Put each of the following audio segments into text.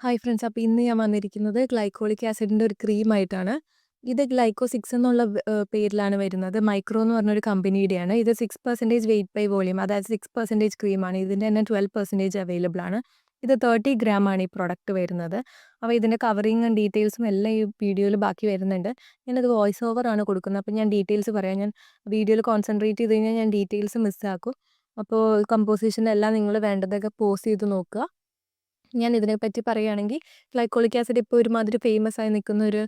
Hi friends. അപ്പോൾ ഇന്ന് ഞാൻ വന്നിരിക്കുന്നത് ഗ്ലൈക്കോളിക് ആസിഡിൻ്റെ ഒരു ക്രീമായിട്ടാണ്. ഇത് ഗ്ലൈക്കോ 6 എന്നുള്ള പേരിലാണ് വരുന്നത്. മൈക്രോ എന്ന് പറഞ്ഞൊരു കമ്പനിയുടെയാണ്. ഇത് 6% വെയിറ്റ് ബൈ വോളിയം, അതായത് 6% ക്രീമാണ്. ഇതിൻ്റെ തന്നെ 12% അവൈലബിൾ ആണ്. ഇത് 30 ഗ്രാം ആണ് ഈ പ്രൊഡക്റ്റ് വരുന്നത്. അപ്പോൾ ഇതിൻ്റെ കവറിങ്ങും ഡീറ്റെയിൽസും എല്ലാം ഈ വീഡിയോയിൽ ബാക്കി വരുന്നുണ്ട്. ഞാനത് വോയിസ് ഓവർ ആണ് കൊടുക്കുന്നത്. അപ്പോൾ ഞാൻ ഡീറ്റെയിൽസ് പറയാം. ഞാൻ വീഡിയോയിൽ കോൺസെൻട്രേറ്റ് ചെയ്ത് കഴിഞ്ഞാൽ ഞാൻ ഡീറ്റെയിൽസ് മിസ്സാക്കും. അപ്പോൾ കമ്പോസിഷനെല്ലാം നിങ്ങൾ വേണ്ടതൊക്കെ പോസ് ചെയ്ത് നോക്കുക. ഞാൻ ഇതിനെപ്പറ്റി പറയുകയാണെങ്കിൽ ഗ്ലൈക്കോളിക് ആസിഡ് ഇപ്പോൾ ഒരുമാതിരി ഫേമസ് ആയി നിൽക്കുന്ന ഒരു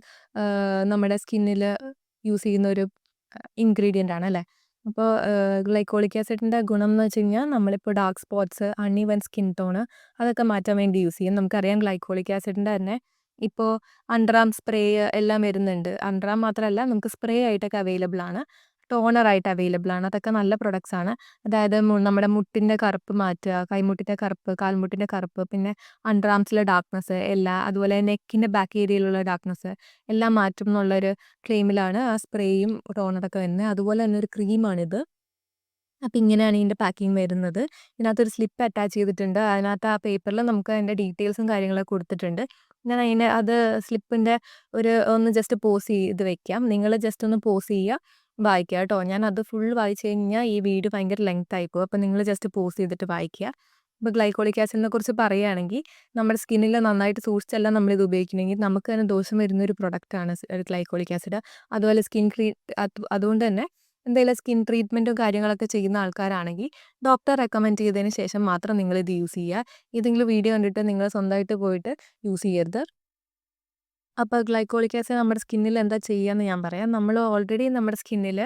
നമ്മുടെ സ്കിന്നിൽ യൂസ് ചെയ്യുന്ന ഒരു ഇൻഗ്രീഡിയൻ്റ് ആണ് അല്ലേ. അപ്പോൾ ഗ്ലൈക്കോളിക് ആസിഡിൻ്റെ ഗുണം എന്ന് വെച്ച് കഴിഞ്ഞാൽ നമ്മളിപ്പോൾ dark spots, uneven skin tone അതൊക്കെ മാറ്റാൻ വേണ്ടി യൂസ് ചെയ്യും. നമുക്കറിയാം ഗ്ലൈക്കോളിക് ആസിഡിൻ്റെ തന്നെ ഇപ്പോൾ അണ്ടർ ആം സ്പ്രേ എല്ലാം വരുന്നുണ്ട്. അണ്ടർ ആം മാത്രമല്ല, നമുക്ക് സ്പ്രേ ആയിട്ടൊക്കെ അവൈലബിൾ ആണ്. ടോണറായിട്ട് അവൈലബിൾ ആണ്. അതൊക്കെ നല്ല പ്രൊഡക്ട്സ് ആണ്. അതായത് നമ്മുടെ മുട്ടിൻ്റെ കറുപ്പ് മാറ്റുക, കൈമുട്ടിൻ്റെ കറുപ്പ്, കാൽമുട്ടിൻ്റെ കറുപ്പ്, പിന്നെ അണ്ടർ ആംസിലെ ഡാർക്ക്നെസ് അതുപോലെ നെക്കിൻ്റെ ബാക്ക് ഏരിയയിലുള്ള ഡാർക്ക്നെസ് എല്ലാം മാറ്റും എന്നുള്ളൊരു ക്ലെയിമിലാണ് ആ സ്പ്രേയും ടോണറൊക്കെ വരുന്നത്. അതുപോലെ തന്നെ ഒരു ക്രീമാണിത്. അപ്പം ഇങ്ങനെയാണ് ഇതിൻ്റെ പാക്കിംഗ് വരുന്നത്. ഇതിനകത്തൊരു സ്ലിപ്പ് അറ്റാച്ച് ചെയ്തിട്ടുണ്ട്. അതിനകത്ത് ആ പേപ്പറിൽ നമുക്ക് അതിൻ്റെ ഡീറ്റെയിൽസും കാര്യങ്ങളൊക്കെ കൊടുത്തിട്ടുണ്ട്. ഞാൻ അത് സ്ലിപ്പിൻ്റെ ഒന്ന് ജസ്റ്റ് പോസ് ചെയ്ത് വെക്കാം. നിങ്ങൾ ജസ്റ്റ് ഒന്ന് പോസ് ചെയ്യുക, വായിക്കുക കേട്ടോ. ഞാനത് ഫുൾ വായിച്ച് കഴിഞ്ഞാൽ ഈ വീഡിയോ ഭയങ്കര ലെങ്ത് ആയിപ്പോകും. അപ്പോൾ നിങ്ങൾ ജസ്റ്റ് പോസ് ചെയ്തിട്ട് വായിക്കുക. ഇപ്പോൾ ഗ്ലൈക്കോളിക് ആസിഡിനെ കുറിച്ച് പറയുകയാണെങ്കിൽ നമ്മുടെ സ്കിന്നിൽ നന്നായിട്ട് സൂക്ഷിച്ചല്ല നമ്മളിത് ഉപയോഗിക്കണമെങ്കിൽ നമുക്ക് തന്നെ ദോഷം വരുന്നൊരു പ്രൊഡക്റ്റാണ് ഗ്ലൈക്കോളിക് ആസിഡ്. അതുപോലെ അതുകൊണ്ട് തന്നെ എന്തെങ്കിലും സ്കിൻ ട്രീറ്റ്മെൻറ്റും കാര്യങ്ങളൊക്കെ ചെയ്യുന്ന ആൾക്കാരാണെങ്കിൽ ഡോക്ടർ റെക്കമെൻഡ് ചെയ്തതിന് ശേഷം മാത്രം നിങ്ങളിത് യൂസ് ചെയ്യുക. ഏതെങ്കിലും വീഡിയോ കണ്ടിട്ട് നിങ്ങൾ സ്വന്തമായിട്ട് പോയിട്ട് യൂസ് ചെയ്യരുത്. അപ്പോൾ ഗ്ലൈക്കോളിക് ആസിഡ് നമ്മുടെ സ്കിന്നിൽ എന്താ ചെയ്യുകയെന്ന് ഞാൻ പറയാം. നമ്മൾ ഓൾറെഡി നമ്മുടെ സ്കിന്നിൽ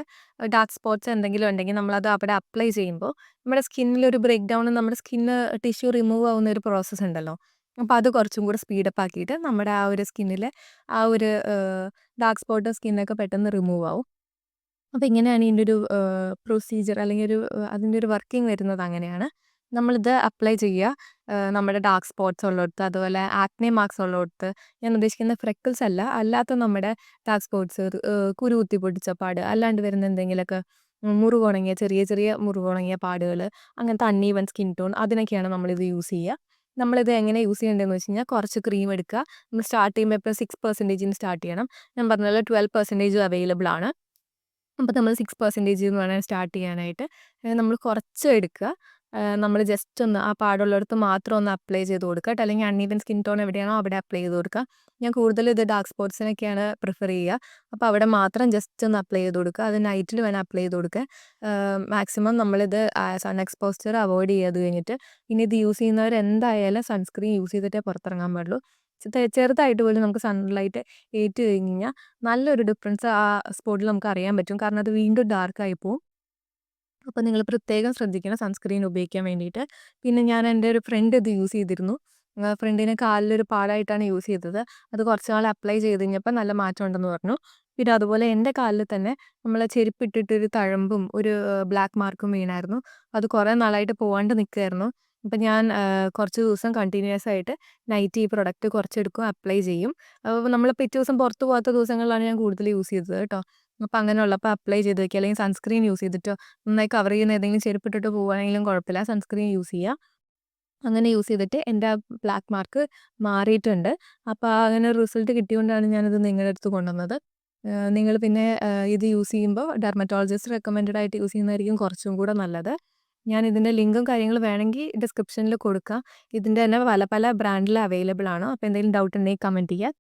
ഡാർക്ക് സ്പോട്ട്സ് എന്തെങ്കിലും ഉണ്ടെങ്കിൽ നമ്മളത് അവിടെ അപ്ലൈ ചെയ്യുമ്പോൾ നമ്മുടെ സ്കിന്നിലൊരു ബ്രേക്ക് ഡൗൺ, നമ്മുടെ സ്കിന്ന് ടിഷ്യൂ റിമൂവ് ആവുന്ന ഒരു പ്രോസസ്സ് ഉണ്ടല്ലോ. അപ്പോൾ അത് കുറച്ചും കൂടെ സ്പീഡപ്പ് ആക്കിയിട്ട് നമ്മുടെ ആ ഒരു സ്കിന്നിൽ ആ ഒരു ഡാർക്ക് സ്പോട്ടും സ്കിന്നൊക്കെ പെട്ടെന്ന് റിമൂവ് ആവും. അപ്പോൾ ഇങ്ങനെയാണ് ഇതിൻ്റെ ഒരു പ്രൊസീജിയർ, അല്ലെങ്കിൽ അതിൻ്റെ ഒരു വർക്കിംഗ് വരുന്നത് അങ്ങനെയാണ്. നമ്മളിത് അപ്ലൈ ചെയ്യുക നമ്മുടെ ഡാർക്ക് സ്പോട്ട്സ് ഉള്ളിടത്ത്, അതുപോലെ ആക്നെ മാർക്സ് ഉള്ളിടത്ത്. ഞാൻ ഉദ്ദേശിക്കുന്നത് ഫ്രെക്കിൾസ് അല്ല, അല്ലാത്ത നമ്മുടെ ഡാർക്ക് സ്പോട്ട്സ്, കുരു കുത്തി പൊട്ടിച്ച പാട്, അല്ലാണ്ട് വരുന്ന എന്തെങ്കിലുമൊക്കെ മുറിവുണങ്ങിയ ചെറിയ ചെറിയ മുറിവുണങ്ങിയ പാടുകൾ, അങ്ങനത്തെ അൺഈവൻ സ്കിൻ ടോൺ, അതിനൊക്കെയാണ് നമ്മളിത് യൂസ് ചെയ്യുക. നമ്മളിത് എങ്ങനെ യൂസ് ചെയ്യേണ്ടതെന്ന് വെച്ച് കഴിഞ്ഞാൽ കുറച്ച് ക്രീം എടുക്കുക. നമ്മൾ സ്റ്റാർട്ട് ചെയ്യുമ്പോൾ എപ്പോഴും 6% സ്റ്റാർട്ട് ചെയ്യണം. ഞാൻ പറഞ്ഞ 12% അവൈലബിൾ ആണ്. അപ്പോൾ നമ്മൾ 6% വേണം സ്റ്റാർട്ട് ചെയ്യാനായിട്ട്. നമ്മൾ കുറച്ച് എടുക്കുക. നമ്മൾ ജസ്റ്റ് ഒന്ന് ആ പാടുള്ളിടത്ത് മാത്രം ഒന്ന് അപ്ലൈ ചെയ്ത് കൊടുക്കുക കേട്ടോ. അല്ലെങ്കിൽ അൺഈവൻ സ്കിൻ ടോൺ എവിടെയാണോ അവിടെ അപ്ലൈ ചെയ്ത് കൊടുക്കുക. ഞാൻ കൂടുതലും ഇത് ഡാർക്ക് സ്പോട്ട്സിനൊക്കെയാണ് പ്രിഫർ ചെയ്യുക. അപ്പോൾ അവിടെ മാത്രം ജസ്റ്റ് ഒന്ന് അപ്ലൈ ചെയ്ത് കൊടുക്കുക. അത് നൈറ്റിൽ വേണം അപ്ലൈ ചെയ്ത് കൊടുക്കുക. മാക്സിമം നമ്മളിത് സൺ എക്സ്പോസ്ചർ അവോയ്ഡ് ചെയ്ത് കഴിഞ്ഞിട്ട്, ഇനി ഇത് യൂസ് ചെയ്യുന്നവർ എന്തായാലും സൺസ്ക്രീൻ യൂസ് ചെയ്തിട്ടേ പുറത്തിറങ്ങാൻ പാടുള്ളൂ. ചെറുതായിട്ട് പോലും നമുക്ക് സൺലൈറ്റ് ഏറ്റ് കഴിഞ്ഞ് കഴിഞ്ഞാൽ നല്ലൊരു ഡിഫറൻസ് ആ സ്പോട്ടിൽ നമുക്ക് അറിയാൻ പറ്റും. കാരണം അത് വീണ്ടും ഡാർക്കായി പോവും. അപ്പോൾ നിങ്ങൾ പ്രത്യേകം ശ്രദ്ധിക്കണം സൺസ്ക്രീൻ ഉപയോഗിക്കാൻ വേണ്ടിയിട്ട്. പിന്നെ ഞാൻ എൻ്റെ ഒരു ഫ്രണ്ട് ഇത് യൂസ് ചെയ്തിരുന്നു. ഫ്രണ്ടിന് കാലിലൊരു പാടായിട്ടാണ് യൂസ് ചെയ്തത്. അത് കുറച്ച് നാൾ അപ്ലൈ ചെയ്ത് കഴിഞ്ഞപ്പോൾ നല്ല മാറ്റം ഉണ്ടെന്ന് പറഞ്ഞു. പിന്നെ അതുപോലെ എൻ്റെ കാലിൽ തന്നെ നമ്മൾ ചെരുപ്പിട്ടിട്ടൊരു തഴമ്പും ഒരു ബ്ലാക്ക് മാർക്കും വീണായിരുന്നു. അത് കുറേ നാളായിട്ട് പോവാണ്ട് നിൽക്കുകയായിരുന്നു. അപ്പം ഞാൻ കുറച്ച് ദിവസം കണ്ടിന്യൂസ് ആയിട്ട് നൈറ്റ് ഈ പ്രൊഡക്റ്റ് കുറച്ചെടുക്കും, അപ്ലൈ ചെയ്യും. അപ്പോൾ നമ്മൾ പിറ്റേ ദിവസം പുറത്ത് പോകാത്ത ദിവസങ്ങളിലാണ് ഞാൻ കൂടുതൽ യൂസ് ചെയ്തത് കേട്ടോ. അപ്പോൾ അങ്ങനെയുള്ളപ്പോൾ അപ്ലൈ ചെയ്ത് വയ്ക്കുക. അല്ലെങ്കിൽ സൺസ്ക്രീൻ യൂസ് ചെയ്തിട്ടോ, നന്നായി കവർ ചെയ്യുന്ന ഏതെങ്കിലും ചെരുപ്പിട്ടിട്ട് പോവുകയാണെങ്കിലും കുഴപ്പമില്ല, സൺസ്ക്രീൻ യൂസ് ചെയ്യുക. അങ്ങനെ യൂസ് ചെയ്തിട്ട് എൻ്റെ ആ ബ്ലാക്ക് മാർക്ക് മാറിയിട്ടുണ്ട്. അപ്പോൾ അങ്ങനെ ഒരു റിസൾട്ട് കിട്ടിയതുകൊണ്ടാണ് ഞാനിത് നിങ്ങളുടെ അടുത്ത് കൊണ്ടുവന്നത്. നിങ്ങൾ പിന്നെ ഇത് യൂസ് ചെയ്യുമ്പോൾ ഡെർമറ്റോളജിസ്റ്റ് റെക്കമെൻഡഡ് ആയിട്ട് യൂസ് ചെയ്യുന്നതായിരിക്കും കുറച്ചും കൂടെ നല്ലത്. ഞാൻ ഇതിൻ്റെ ലിങ്കും കാര്യങ്ങളും വേണമെങ്കിൽ ഡിസ്ക്രിപ്ഷനിൽ കൊടുക്കാം. ഇതിൻ്റെ തന്നെ പല പല ബ്രാൻഡിൽ അവൈലബിൾ ആണ്. അപ്പോൾ എന്തെങ്കിലും ഡൗട്ട് ഉണ്ടെങ്കിൽ കമൻറ്റ് ചെയ്യുക.